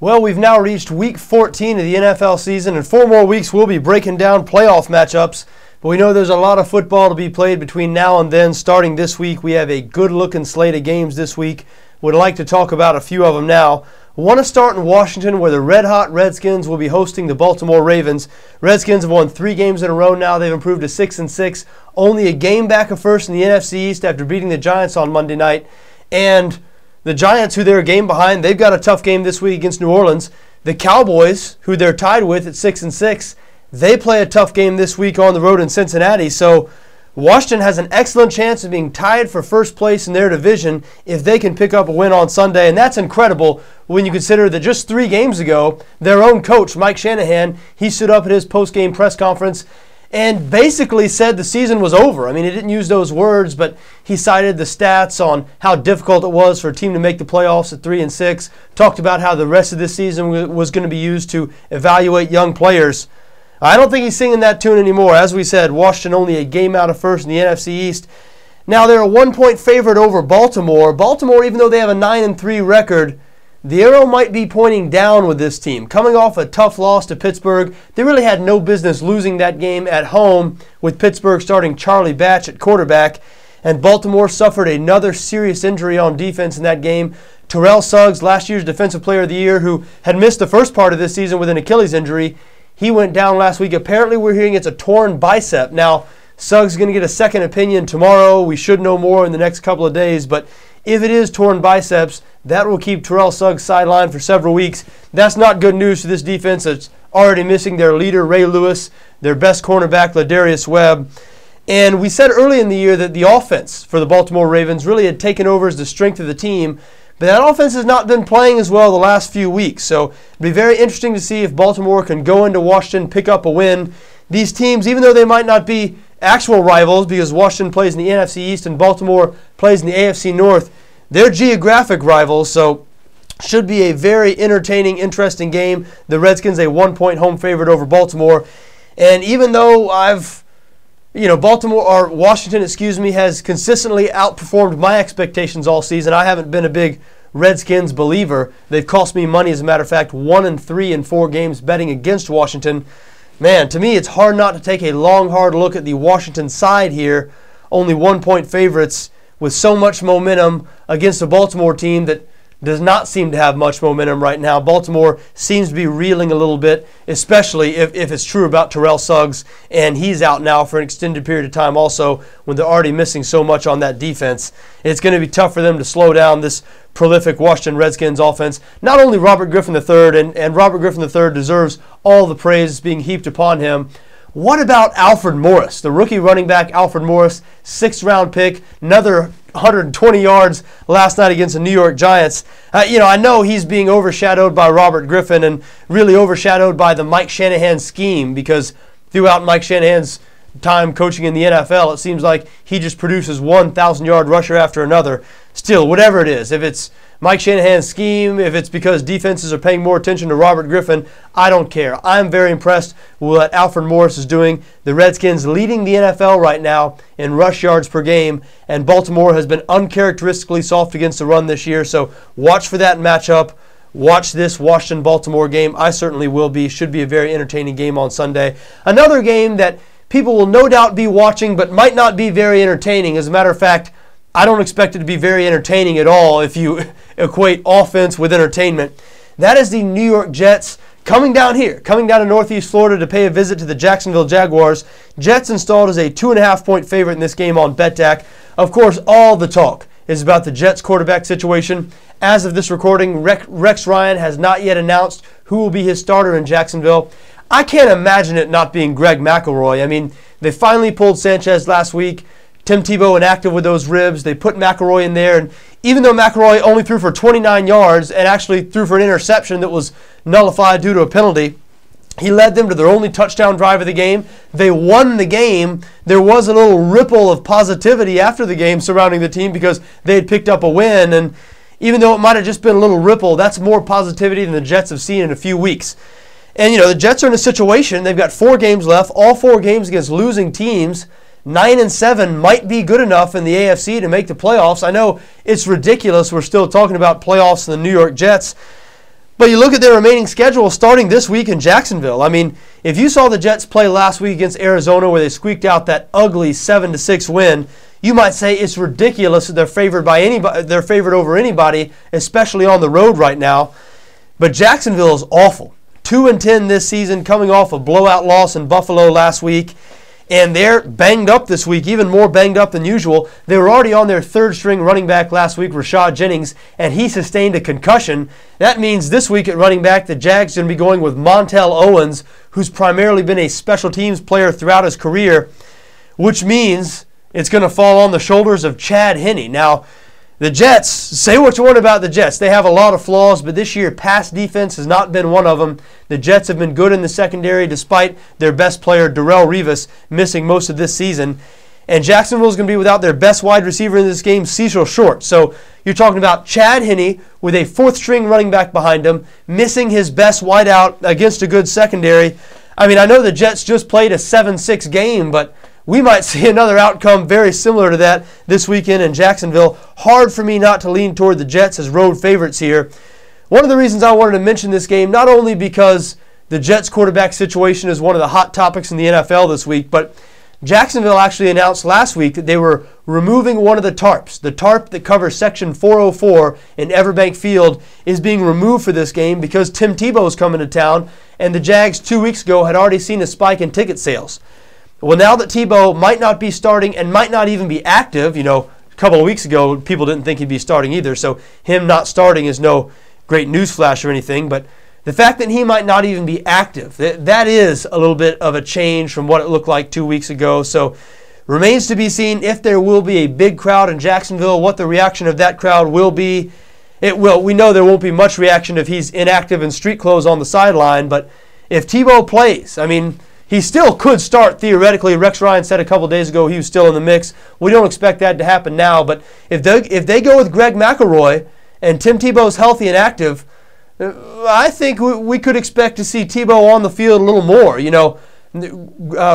Well, we've now reached week 14 of the NFL season. In 4 more weeks, we'll be breaking down playoff matchups. But we know there's a lot of football to be played between now and then. Starting this week, we have a good-looking slate of games this week. Would like to talk about a few of them now. I want to start in Washington, where the red-hot Redskins will be hosting the Baltimore Ravens. Redskins have won 3 games in a row now. They've improved to 6-6. Only a game back of first in the NFC East after beating the Giants on Monday night. And the Giants, who they're a game behind, they've got a tough game this week against New Orleans. The Cowboys, who they're tied with at 6-6, they play a tough game this week on the road in Cincinnati. So Washington has an excellent chance of being tied for first place in their division if they can pick up a win on Sunday. And that's incredible when you consider that just 3 games ago, their own coach, Mike Shanahan, he stood up at his post-game press conference and basically said the season was over. I mean, he didn't use those words, but he cited the stats on how difficult it was for a team to make the playoffs at 3-6, talked about how the rest of this season was going to be used to evaluate young players. I don't think he's singing that tune anymore. As we said, Washington only a game out of first in the NFC East. Now, they're a 1-point favorite over Baltimore. Baltimore, even though they have a 9-3 record, the arrow might be pointing down with this team. Coming off a tough loss to Pittsburgh, they really had no business losing that game at home with Pittsburgh starting Charlie Batch at quarterback. And Baltimore suffered another serious injury on defense in that game. Terrell Suggs, last year's Defensive Player of the Year, who had missed the first part of this season with an Achilles injury, he went down last week. Apparently, we're hearing it's a torn bicep. Now, Suggs is going to get a second opinion tomorrow. We should know more in the next couple of days. But if it is torn biceps, that will keep Terrell Suggs sidelined for several weeks. That's not good news for this defense that's already missing their leader, Ray Lewis, their best cornerback, Ladarius Webb. And we said early in the year that the offense for the Baltimore Ravens really had taken over as the strength of the team. But that offense has not been playing as well the last few weeks. So it'll be very interesting to see if Baltimore can go into Washington, pick up a win. These teams, even though they might not be actual rivals because Washington plays in the NFC East and Baltimore plays in the AFC North, they're geographic rivals. So should be a very entertaining, interesting game. The Redskins a 1-point home favorite over Baltimore. And even though Washington has consistently outperformed my expectations all season. I haven't been a big Redskins believer. They've cost me money, as a matter of fact, 1-3 in 4 games betting against Washington. Man, to me, it's hard not to take a long, hard look at the Washington side here. Only 1-point favorites with so much momentum against a Baltimore team that does not seem to have much momentum right now. Baltimore seems to be reeling a little bit, especially if it's true about Terrell Suggs, and he's out now for an extended period of time also when they're already missing so much on that defense. It's going to be tough for them to slow down this prolific Washington Redskins offense. Not only Robert Griffin III, and Robert Griffin III deserves all the praise being heaped upon him. What about Alfred Morris, the rookie running back Alfred Morris, 6th-round pick, another 120 yards last night against the New York Giants. I know he's being overshadowed by Robert Griffin and really overshadowed by the Mike Shanahan scheme, because throughout Mike Shanahan's time coaching in the NFL, it seems like he just produces 1,000-yard rusher after another. Still, whatever it is, if it's Mike Shanahan's scheme, if it's because defenses are paying more attention to Robert Griffin, I don't care. I'm very impressed with what Alfred Morris is doing. The Redskins leading the NFL right now in rush yards per game, and Baltimore has been uncharacteristically soft against the run this year, so watch for that matchup. Watch this Washington-Baltimore game. I certainly will be. Should be a very entertaining game on Sunday. Another game that people will no doubt be watching but might not be very entertaining. As a matter of fact, I don't expect it to be very entertaining at all if you equate offense with entertainment. That is the New York Jets coming down to Northeast Florida to pay a visit to the Jacksonville Jaguars. Jets installed as a 2.5-point favorite in this game on BETDAQ. Of course, all the talk is about the Jets quarterback situation. As of this recording, Rex Ryan has not yet announced who will be his starter in Jacksonville. I can't imagine it not being Greg McElroy. I mean, they finally pulled Sanchez last week. Tim Tebow inactive with those ribs. They put McElroy in there, and even though McElroy only threw for 29 yards and actually threw for an interception that was nullified due to a penalty, he led them to their only touchdown drive of the game. They won the game. There was a little ripple of positivity after the game surrounding the team because they had picked up a win, and even though it might have just been a little ripple, that's more positivity than the Jets have seen in a few weeks. And, the Jets are in a situation, they've got 4 games left, all 4 games against losing teams. 9-7 might be good enough in the AFC to make the playoffs. I know it's ridiculous we're still talking about playoffs in the New York Jets, But you look at their remaining schedule starting this week in Jacksonville. I mean, if you saw the Jets play last week against Arizona where they squeaked out that ugly 7-6 win, you might say it's ridiculous that they're favored by anybody. They're favored over anybody, especially on the road right now. But Jacksonville is awful. 2-10 this season, coming off a blowout loss in Buffalo last week. And they're banged up this week, even more banged up than usual. They were already on their third-string running back last week, Rashad Jennings, and he sustained a concussion. That means this week at running back, the Jags are going to be going with Montel Owens, who's primarily been a special teams player throughout his career, which means it's going to fall on the shoulders of Chad Henne. Now, the Jets, say what you want about the Jets. They have a lot of flaws, but this year pass defense has not been one of them. The Jets have been good in the secondary despite their best player, Darrelle Revis, missing most of this season. And Jacksonville is going to be without their best wide receiver in this game, Cecil Short. So you're talking about Chad Henne with a fourth-string running back behind him, missing his best wideout against a good secondary. I mean, I know the Jets just played a 7-6 game, but we might see another outcome very similar to that this weekend in Jacksonville. Hard for me not to lean toward the Jets as road favorites here. One of the reasons I wanted to mention this game, not only because the Jets quarterback situation is one of the hot topics in the NFL this week, but Jacksonville actually announced last week that they were removing one of the tarps. The tarp that covers Section 404 in Everbank Field is being removed for this game because Tim Tebow is coming to town, and the Jags 2 weeks ago had already seen a spike in ticket sales. Well, now that Tebow might not be starting and might not even be active, a couple of weeks ago, people didn't think he'd be starting either, so him not starting is no great newsflash or anything, but the fact that he might not even be active, that is a little bit of a change from what it looked like 2 weeks ago, so remains to be seen if there will be a big crowd in Jacksonville, what the reaction of that crowd will be. It will. We know there won't be much reaction if he's inactive in street clothes on the sideline, but if Tebow plays, I mean, he still could start theoretically. Rex Ryan said a couple days ago he was still in the mix. We don't expect that to happen now, but if they go with Greg McElroy and Tim Tebow's healthy and active, I think we could expect to see Tebow on the field a little more.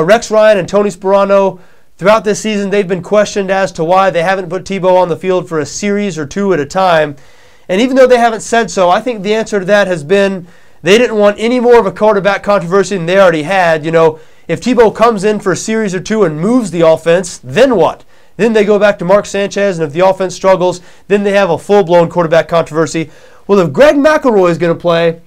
Rex Ryan and Tony Sperano, throughout this season, they've been questioned as to why they haven't put Tebow on the field for a series or two at a time. And even though they haven't said so, I think the answer to that has been they didn't want any more of a quarterback controversy than they already had. If Tebow comes in for a series or two and moves the offense, then what? Then they go back to Mark Sanchez, and if the offense struggles, then they have a full-blown quarterback controversy. Well, if Greg McElroy is going to play,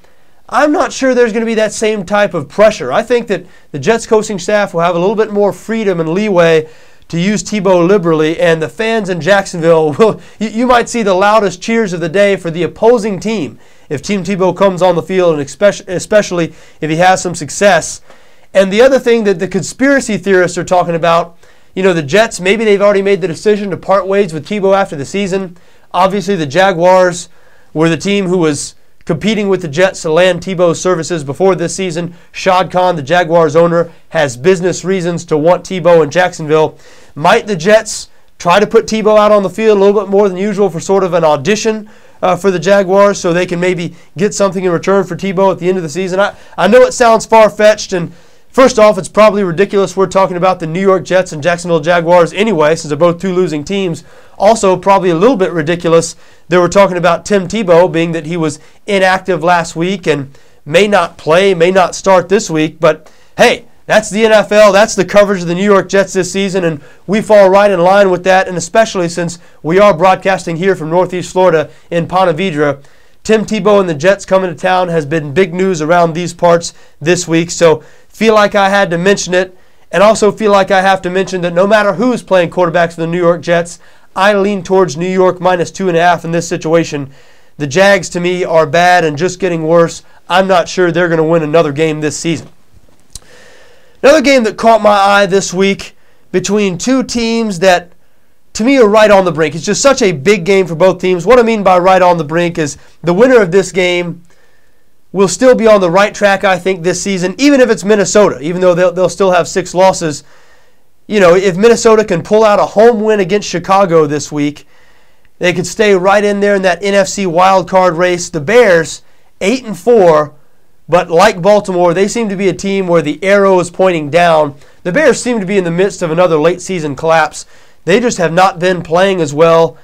I'm not sure there's going to be that same type of pressure. I think that the Jets coaching staff will have a little bit more freedom and leeway to use Tebow liberally, and the fans in Jacksonville you might see the loudest cheers of the day for the opposing team if Tim Tebow comes on the field, and especially if he has some success. And the other thing that the conspiracy theorists are talking about, the Jets, maybe they've already made the decision to part ways with Tebow after the season. Obviously, the Jaguars were the team who was competing with the Jets to land Tebow's services before this season. Shad Khan, the Jaguars owner, has business reasons to want Tebow in Jacksonville. Might the Jets try to put Tebow out on the field a little bit more than usual for sort of an audition for the Jaguars so they can maybe get something in return for Tebow at the end of the season? I know it sounds far-fetched, and first off, it's probably ridiculous we're talking about the New York Jets and Jacksonville Jaguars anyway, since they're both two losing teams. Also, probably a little bit ridiculous that we're talking about Tim Tebow, being that he was inactive last week and may not play, may not start this week. But, hey, that's the NFL. That's the coverage of the New York Jets this season, and we fall right in line with that, and especially since we are broadcasting here from Northeast Florida in Ponte Vedra. Tim Tebow and the Jets coming to town has been big news around these parts this week, so feel like I had to mention it, and also feel like I have to mention that no matter who's playing quarterbacks for the New York Jets, I lean towards New York minus 2.5 in this situation. The Jags, to me, are bad and just getting worse. I'm not sure they're going to win another game this season. Another game that caught my eye this week between two teams that, to me, are right on the brink. It's just such a big game for both teams. What I mean by right on the brink is the winner of this game will still be on the right track, I think, this season, even if it's Minnesota, even though they'll still have 6 losses. If Minnesota can pull out a home win against Chicago this week, they could stay right in there in that NFC wildcard race. The Bears, 8-4, but like Baltimore, they seem to be a team where the arrow is pointing down. The Bears seem to be in the midst of another late-season collapse. They just have not been playing as well.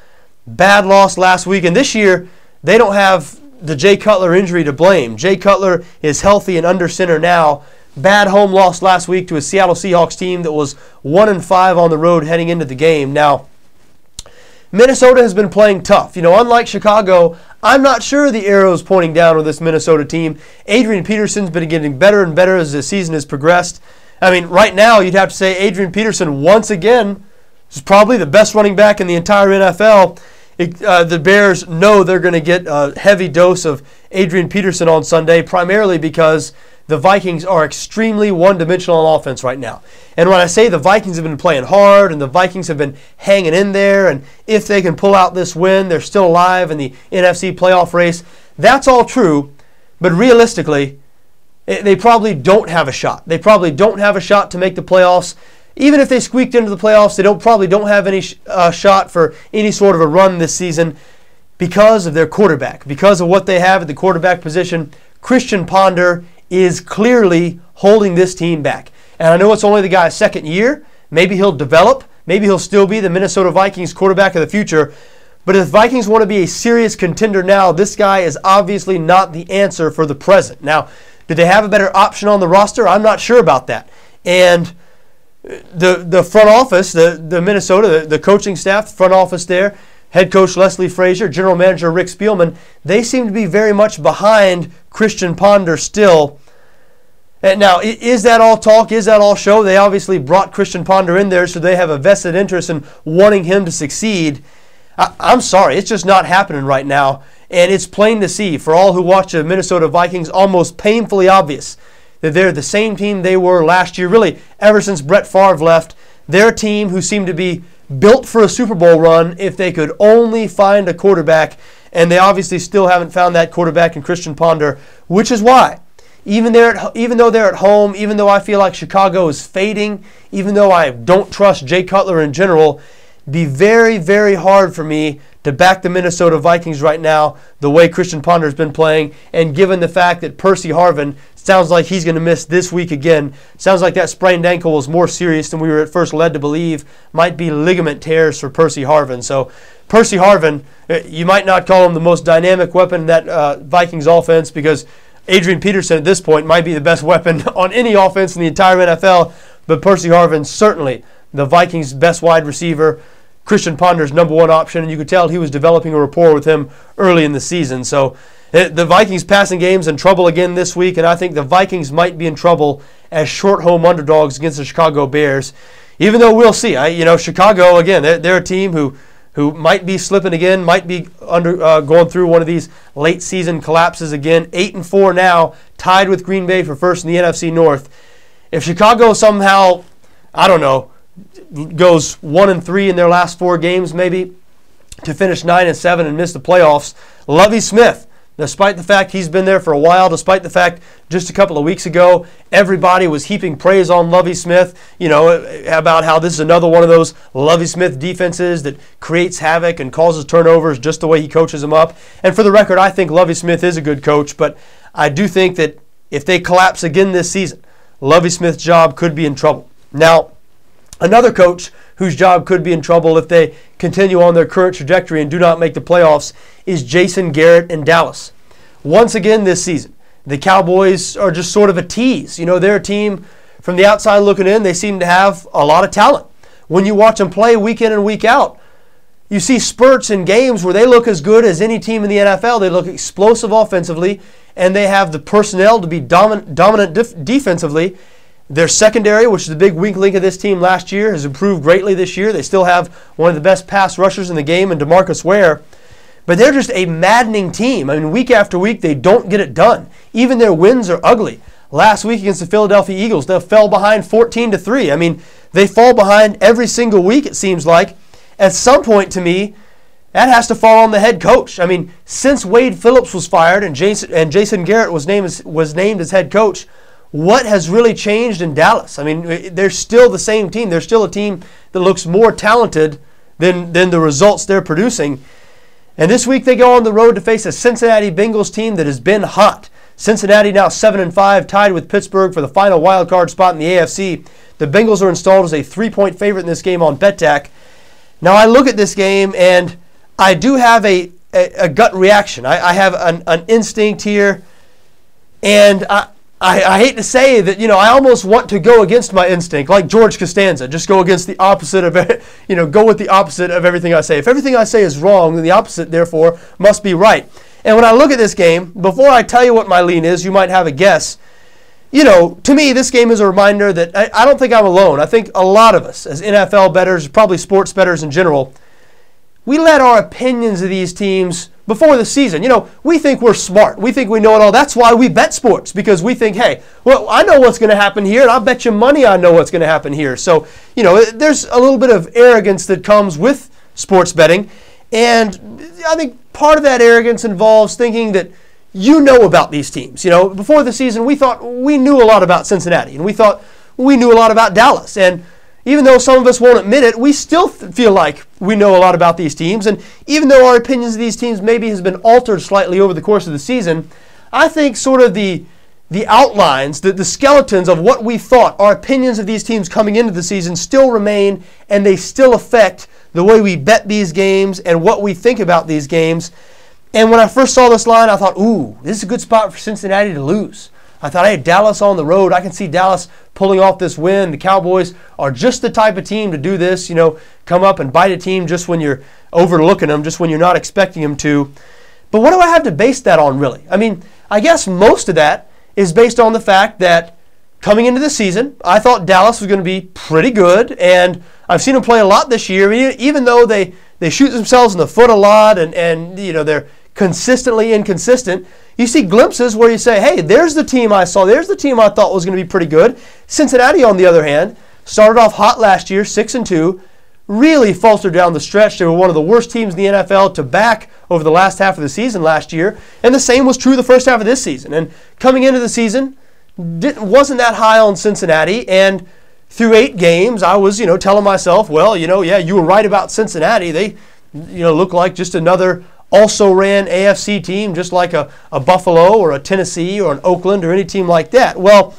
Bad loss last week, and this year they don't have the Jay Cutler injury to blame. Jay Cutler is healthy and under center now. Bad home loss last week to a Seattle Seahawks team that was 1-5 on the road heading into the game. Now, Minnesota has been playing tough. Unlike Chicago, I'm not sure the arrow is pointing down with this Minnesota team. Adrian Peterson's been getting better and better as the season has progressed. Right now, you'd have to say Adrian Peterson, once again, is probably the best running back in the entire NFL. The Bears know they're going to get a heavy dose of Adrian Peterson on Sunday, primarily because the Vikings are extremely one-dimensional on offense right now. And when I say the Vikings have been playing hard and the Vikings have been hanging in there, and if they can pull out this win, they're still alive in the NFC playoff race, that's all true. But realistically, they probably don't have a shot. They probably don't have a shot to make the playoffs. Even if they squeaked into the playoffs, they probably don't have any shot for any sort of a run this season because of their quarterback, because of what they have at the quarterback position. Christian Ponder is clearly holding this team back. And I know it's only the guy's second year. Maybe he'll develop. Maybe he'll still be the Minnesota Vikings quarterback of the future. But if the Vikings want to be a serious contender now, this guy is obviously not the answer for the present. Now, do they have a better option on the roster? I'm not sure about that. And the front office, the Minnesota, the coaching staff, the front office there, head coach Leslie Frazier, general manager Rick Spielman, they seem to be very much behind Christian Ponder still. And now, is that all talk? Is that all show? They obviously brought Christian Ponder in there, so they have a vested interest in wanting him to succeed. I'm sorry, it's just not happening right now. And it's plain to see, for all who watch the Minnesota Vikings, almost painfully obvious that they're the same team they were last year. Really, ever since Brett Favre left, they're a team who seemed to be built for a Super Bowl run if they could only find a quarterback. And they obviously still haven't found that quarterback in Christian Ponder, which is why, even though they're at home, even though I feel like Chicago is fading, even though I don't trust Jay Cutler in general, it'd be very, very hard for me to back the Minnesota Vikings right now the way Christian Ponder's been playing, and given the fact that Percy Harvin sounds like he's going to miss this week again. Sounds like that sprained ankle was more serious than we were at first led to believe. Might be ligament tears for Percy Harvin. So Percy Harvin, you might not call him the most dynamic weapon in that Vikings offense, because Adrian Peterson at this point might be the best weapon on any offense in the entire NFL, but Percy Harvin certainly the Vikings' best wide receiver, Christian Ponder's number one option, and you could tell he was developing a rapport with him early in the season. So the Vikings passing game's in trouble again this week, and I think the Vikings might be in trouble as short home underdogs against the Chicago Bears, even though we'll see. Chicago, again, they're a team who might be slipping again, might be going through one of these late season collapses again. 8-4 now, tied with Green Bay for first in the NFC North. If Chicago somehow, goes 1-3 in their last 4 games maybe, to finish 9-7 and miss the playoffs, Lovie Smith, despite the fact he's been there for a while, despite the fact just a couple of weeks ago everybody was heaping praise on Lovie Smith, about how this is another one of those Lovie Smith defenses that creates havoc and causes turnovers just the way he coaches them up. And for the record, I think Lovie Smith is a good coach, but I do think that if they collapse again this season, Lovie Smith's job could be in trouble. Now, another coach whose job could be in trouble if they continue on their current trajectory and do not make the playoffs is Jason Garrett in Dallas. Once again this season, the Cowboys are just sort of a tease. They're a team from the outside looking in. They seem to have a lot of talent. When you watch them play week in and week out, you see spurts in games where they look as good as any team in the NFL. They look explosive offensively, and they have the personnel to be dominant defensively. Their secondary, which is the big weak link of this team last year, has improved greatly this year. They still have one of the best pass rushers in the game in DeMarcus Ware. But they're just a maddening team. Week after week, they don't get it done. Even their wins are ugly. Last week against the Philadelphia Eagles, they fell behind 14-3. They fall behind every single week, it seems like. At some point, to me, that has to fall on the head coach. Since Wade Phillips was fired and Jason Garrett was named as head coach, what has really changed in Dallas? They're still the same team. They're still a team that looks more talented than the results they're producing. And this week they go on the road to face a Cincinnati Bengals team that has been hot. Cincinnati now 7-5, tied with Pittsburgh for the final wild card spot in the AFC. The Bengals are installed as a 3-point favorite in this game on BETDAQ. Now I look at this game and I do have a a gut reaction. I have an instinct here, and I hate to say that, I almost want to go against my instinct, like George Costanza, just go against the opposite of, go with the opposite of everything I say. If everything I say is wrong, then the opposite, therefore, must be right. And when I look at this game, before I tell you what my lean is, you might have a guess. To me, this game is a reminder that I don't think I'm alone. I think a lot of us, as NFL bettors, probably sports bettors in general, we let our opinions of these teams before the season. We think we're smart. We think we know it all. That's why we bet sports, because we think, hey, well, I know what's going to happen here, and I'll bet you money I know what's going to happen here. So, there's a little bit of arrogance that comes with sports betting, and I think part of that arrogance involves thinking that you know about these teams. Before the season, we thought we knew a lot about Cincinnati, and we thought we knew a lot about Dallas, and even though some of us won't admit it, we still feel like we know a lot about these teams. And even though our opinions of these teams maybe has been altered slightly over the course of the season, I think sort of the outlines, the skeletons of what we thought, our opinions of these teams coming into the season still remain, and they still affect the way we bet these games and what we think about these games. And when I first saw this line, I thought, ooh, this is a good spot for Cincinnati to lose. I thought, hey, Dallas on the road. I can see Dallas pulling off this win. The Cowboys are just the type of team to do this, come up and bite a team just when you're overlooking them, just when you're not expecting them to. But what do I have to base that on, really? I mean, I guess most of that is based on the fact that coming into the season, I thought Dallas was going to be pretty good, and I've seen them play a lot this year. Even though they shoot themselves in the foot a lot and they're consistently inconsistent, you see glimpses where you say, hey, there's the team I saw. There's the team I thought was going to be pretty good. Cincinnati, on the other hand, started off hot last year, 6-2, really faltered down the stretch. They were one of the worst teams in the NFL to back over the last half of the season last year, and the same was true the first half of this season. And coming into the season, wasn't that high on Cincinnati, and through 8 games, I was, telling myself, well, yeah, you were right about Cincinnati. They, look like just another also-ran AFC team, just like a Buffalo or a Tennessee or an Oakland or any team like that. Well,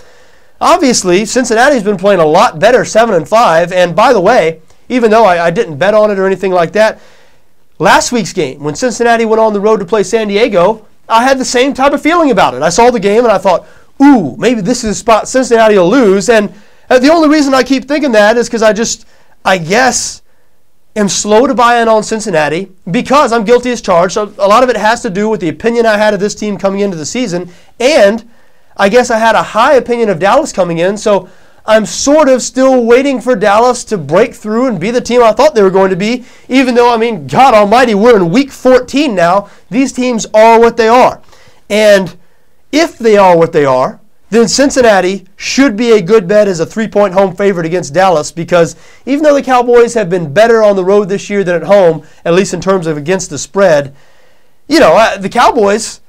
obviously, Cincinnati's been playing a lot better, 7-5. And by the way, even though I didn't bet on it or anything like that, last week's game, when Cincinnati went on the road to play San Diego, I had the same type of feeling about it. I saw the game and I thought, ooh, maybe this is a spot Cincinnati will lose. And the only reason I keep thinking that is because I guess, am slow to buy in on Cincinnati because I'm guilty as charged. So a lot of it has to do with the opinion I had of this team coming into the season, and I guess I had a high opinion of Dallas coming in, so I'm sort of still waiting for Dallas to break through and be the team I thought they were going to be, even though, God almighty, we're in week 14 now. These teams are what they are. And if they are what they are, then Cincinnati should be a good bet as a 3-point home favorite against Dallas, because even though the Cowboys have been better on the road this year than at home, at least in terms of against the spread, the Cowboys,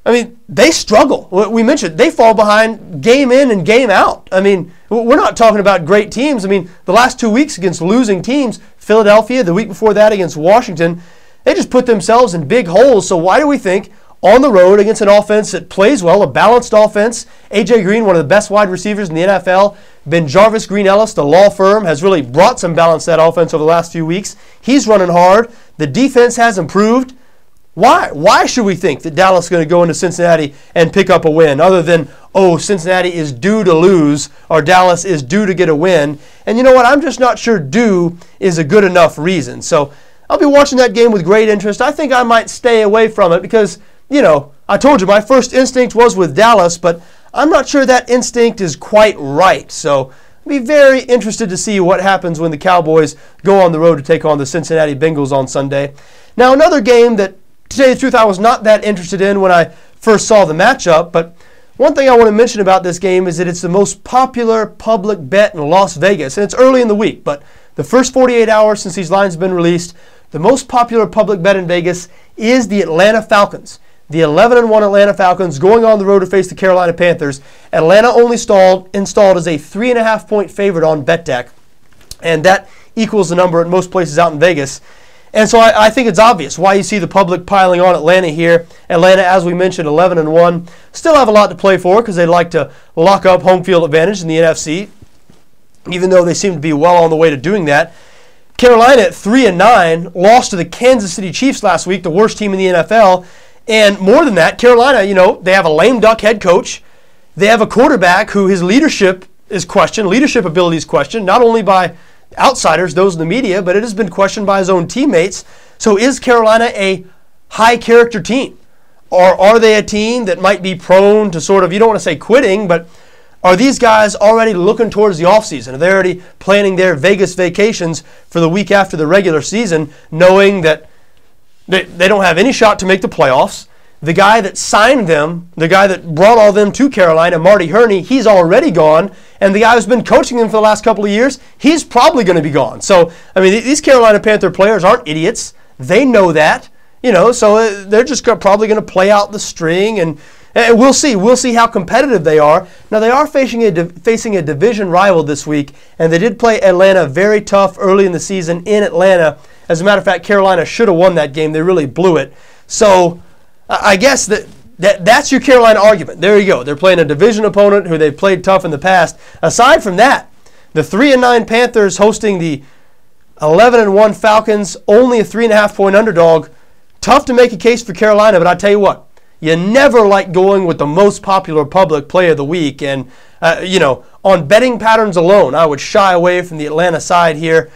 they struggle. We mentioned they fall behind game in and game out. We're not talking about great teams. The last 2 weeks against losing teams, Philadelphia, the week before that against Washington, they just put themselves in big holes. So why do we think on the road against an offense that plays well, a balanced offense, A.J. Green, one of the best wide receivers in the NFL, Ben Jarvis Green Ellis, the law firm, has really brought some balance to that offense over the last few weeks. He's running hard. The defense has improved. Why? Why should we think that Dallas is going to go into Cincinnati and pick up a win, other than, Cincinnati is due to lose or Dallas is due to get a win? And you know what? I'm just not sure due is a good enough reason. So I'll be watching that game with great interest. I think I might stay away from it because, I told you my first instinct was with Dallas, but I'm not sure that instinct is quite right. So I'll be very interested to see what happens when the Cowboys go on the road to take on the Cincinnati Bengals on Sunday. Now, another game that, to tell you the truth, I was not that interested in when I first saw the matchup, but one thing I want to mention about this game is that it's the most popular public bet in Las Vegas, and it's early in the week, but the first 48 hours since these lines have been released, the most popular public bet in Vegas is the Atlanta Falcons. The 11-1 Atlanta Falcons going on the road to face the Carolina Panthers. Atlanta only installed as a 3.5-point favorite on BETDAQ, and that equals the number at most places out in Vegas. And so I think it's obvious why you see the public piling on Atlanta here. Atlanta, as we mentioned, 11-1, still have a lot to play for because they like to lock up home field advantage in the NFC, even though they seem to be well on the way to doing that. Carolina at 3-9 lost to the Kansas City Chiefs last week, the worst team in the NFL. And more than that, Carolina, they have a lame duck head coach. They have a quarterback who his leadership is questioned, leadership ability is questioned, not only by outsiders, those in the media, but it has been questioned by his own teammates. So is Carolina a high-character team? Or are they a team that might be prone to sort of, you don't want to say quitting, but are these guys already looking towards the offseason? Are they already planning their Vegas vacations for the week after the regular season, knowing that they don't have any shot to make the playoffs? The guy that signed them, the guy that brought all them to Carolina, Marty Herney, he's already gone. And the guy who's been coaching them for the last couple of years, he's probably going to be gone. So, these Carolina Panther players aren't idiots. They know that, so they're just probably going to play out the string, and we'll see. We'll see how competitive they are. Now, they are facing a division rival this week, and they did play Atlanta very tough early in the season in Atlanta. As a matter of fact, Carolina should have won that game. They really blew it. So, I guess that's your Carolina argument. There you go. They're playing a division opponent who they've played tough in the past. Aside from that, the 3-9 Panthers hosting the 11-1 Falcons, only a 3.5-point underdog. Tough to make a case for Carolina, but I tell you what, you never like going with the most popular public play of the week. And, on betting patterns alone, I would shy away from the Atlanta side here.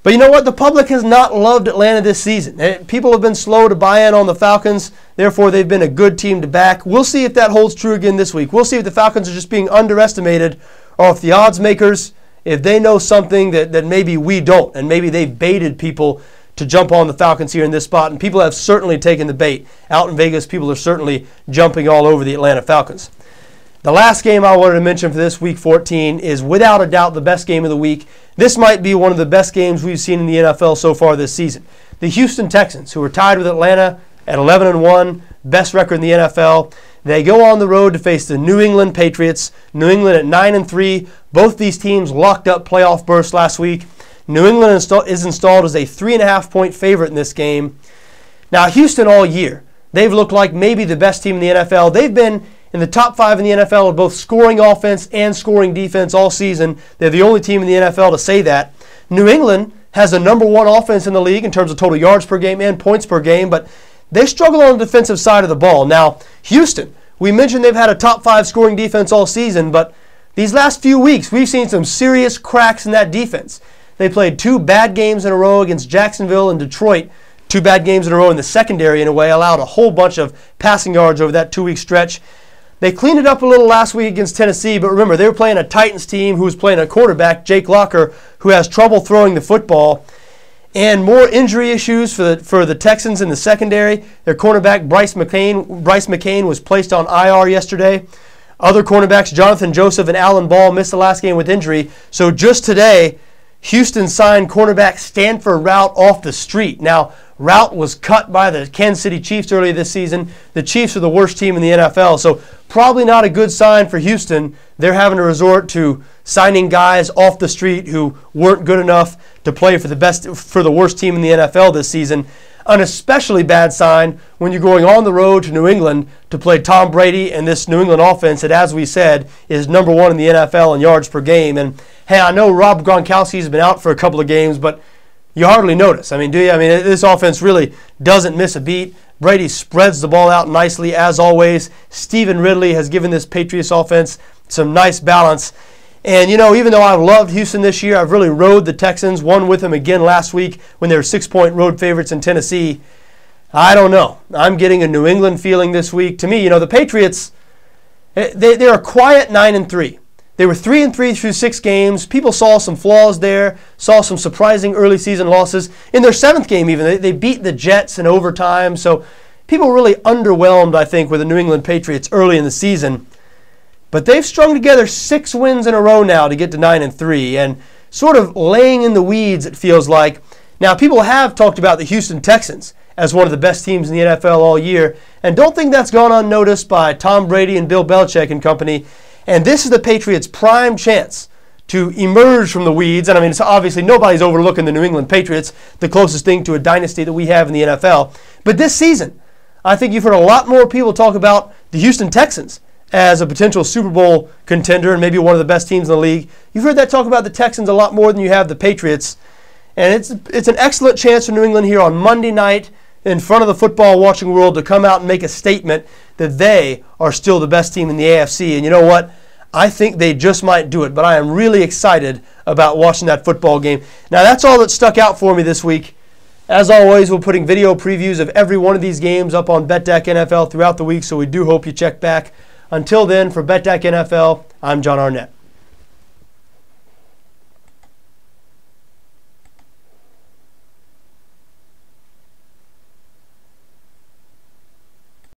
But you know what? The public has not loved Atlanta this season. People have been slow to buy in on the Falcons. Therefore, they've been a good team to back. We'll see if that holds true again this week. We'll see if the Falcons are just being underestimated, or if the odds makers, if they know something that maybe we don't, and maybe they've baited people to jump on the Falcons here in this spot. And people have certainly taken the bait. Out in Vegas, people are certainly jumping all over the Atlanta Falcons. The last game I wanted to mention for this Week 14 is without a doubt the best game of the week. This might be one of the best games we've seen in the NFL so far this season. The Houston Texans, who are tied with Atlanta at 11-1, best record in the NFL. They go on the road to face the New England Patriots. New England at 9-3. Both these teams locked up playoff berths last week. New England is installed as a 3.5-point favorite in this game. Now, Houston all year, they've looked like maybe the best team in the NFL. They've been in the top 5 in the NFL of both scoring offense and scoring defense all season. They're the only team in the NFL to say that. New England has the number 1 offense in the league in terms of total yards per game and points per game, but they struggle on the defensive side of the ball. Now, Houston, we mentioned they've had a top 5 scoring defense all season, but these last few weeks, we've seen some serious cracks in that defense. They played 2 bad games in a row against Jacksonville and Detroit. 2 bad games in a row in the secondary, in a way, allowed a whole bunch of passing yards over that 2-week stretch. They cleaned it up a little last week against Tennessee, but remember, they were playing a Titans team who was playing a quarterback, Jake Locker, who has trouble throwing the football. And more injury issues for the Texans in the secondary. Their cornerback, Bryce McCain, was placed on IR yesterday. Other cornerbacks, Jonathan Joseph and Alan Ball, missed the last game with injury. So just today, Houston signed cornerback Stanford Routt off the street. Now, Routt was cut by the Kansas City Chiefs earlier this season. The Chiefs are the worst team in the NFL, so probably not a good sign for Houston. They're having to resort to signing guys off the street who weren't good enough to play for the worst team in the NFL this season. An especially bad sign when you're going on the road to New England to play Tom Brady and this New England offense that, as we said, is number 1 in the NFL in yards per game. And hey, I know Rob Gronkowski's been out for a couple of games, but you hardly notice. Do you? This offense really doesn't miss a beat. Brady spreads the ball out nicely, as always. Stephen Ridley has given this Patriots offense some nice balance. And, even though I've loved Houston this year, I've really rode the Texans, won with them again last week when they were 6-point road favorites in Tennessee. I don't know. I'm getting a New England feeling this week. To me, the Patriots, they're a quiet 9-3. They were 3-3 through 6 games. People saw some flaws there, saw some surprising early season losses. In their 7th game even, they beat the Jets in overtime. So people were really underwhelmed, I think, with the New England Patriots early in the season. But they've strung together 6 wins in a row now to get to 9-3, and sort of laying in the weeds, it feels like. Now, people have talked about the Houston Texans as one of the best teams in the NFL all year, and don't think that's gone unnoticed by Tom Brady and Bill Belichick and company. And this is the Patriots' prime chance to emerge from the weeds. And it's obviously nobody's overlooking the New England Patriots, the closest thing to a dynasty that we have in the NFL. But this season, I think you've heard a lot more people talk about the Houston Texans as a potential Super Bowl contender and maybe one of the best teams in the league. You've heard that talk about the Texans a lot more than you have the Patriots. And it's an excellent chance for New England here on Monday night in front of the football-watching world to come out and make a statement that they are still the best team in the AFC. And you know what? I think they just might do it, but I am really excited about watching that football game. Now, that's all that stuck out for me this week. As always, we're putting video previews of every one of these games up on BETDAQ NFL throughout the week, so we do hope you check back. Until then, for BETDAQ NFL, I'm John Arnett.